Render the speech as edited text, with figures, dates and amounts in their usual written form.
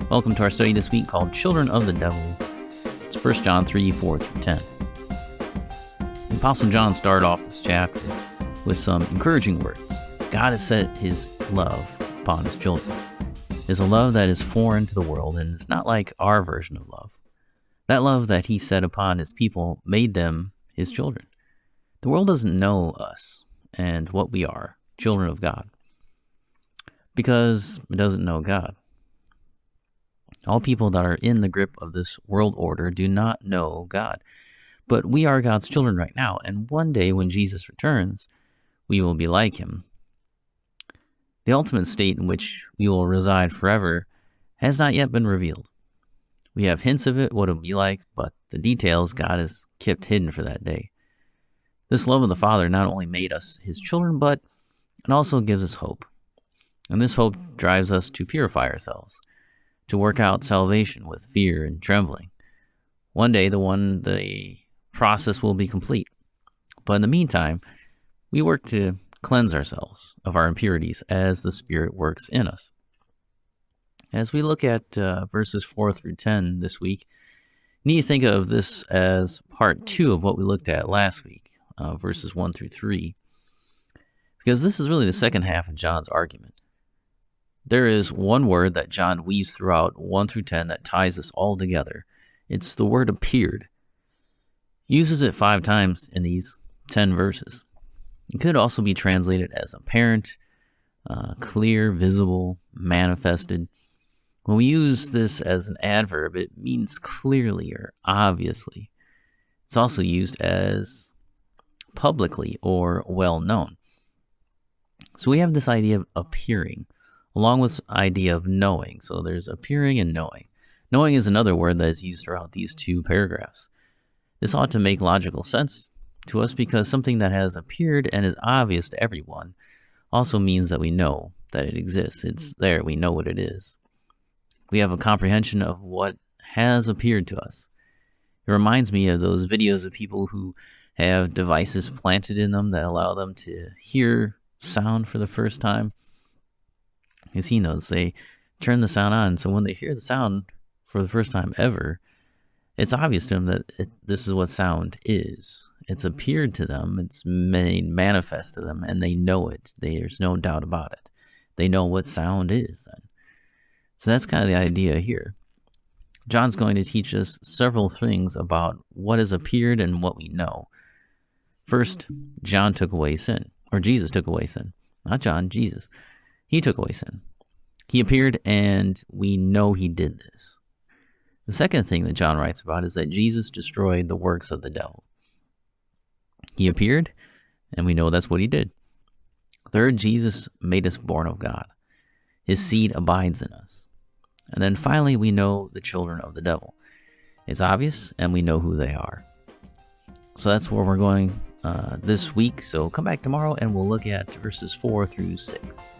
Welcome to our study this week called Children of the Devil. It's 1 John 3, 4 through 10. The Apostle John started off this chapter with some encouraging words. God has set his love upon his children. It is a love that is foreign to the world, and it's not like our version of love. That love that he set upon his people made them his children. The world doesn't know us and what we are, children of God, because it doesn't know God. All people that are in the grip of this world order do not know God. But we are God's children right now, and one day when Jesus returns, we will be like him. The ultimate state in which we will reside forever has not yet been revealed. We have hints of it, what it will be like, but the details God has kept hidden for that day. This love of the Father not only made us his children, but it also gives us hope. And this hope drives us to purify ourselves, to work out salvation with fear and trembling. One day, the process will be complete. But in the meantime, we work to cleanse ourselves of our impurities as the Spirit works in us. As we look at verses 4 through 10 this week, you need to think of this as part 2 of what we looked at last week, verses 1 through 3, because this is really the second half of John's argument. There is one word that John weaves throughout 1 through 10 that ties us all together. It's the word appeared. He uses it 5 times in these 10 verses. It could also be translated as apparent, clear, visible, manifested. When we use this as an adverb, it means clearly or obviously. It's also used as publicly or well known. So we have this idea of appearing, along with the idea of knowing. So there's appearing and knowing. Knowing is another word that is used throughout these 2 paragraphs. This ought to make logical sense to us because something that has appeared and is obvious to everyone also means that we know that it exists. It's there. We know what it is. We have a comprehension of what has appeared to us. It reminds me of those videos of people who have devices planted in them that allow them to hear sound for the first time. As he knows, they turn the sound on, so when they hear the sound for the first time ever, it's obvious to them that this is what sound is. It's appeared to them, it's made manifest to them, and they know it. There's no doubt about it. They know what sound is then. So that's kind of the idea here. John's going to teach us several things about what has appeared and what we know. First, John took away sin, or Jesus took away sin. Not John, Jesus. He took away sin. He appeared, and we know he did this. The second thing that John writes about is that Jesus destroyed the works of the devil. He appeared, and we know that's what he did. Third, Jesus made us born of God. His seed abides in us. And then finally, we know the children of the devil. It's obvious, and we know who they are. So that's where we're going this week. So come back tomorrow, and we'll look at verses 4 through 6.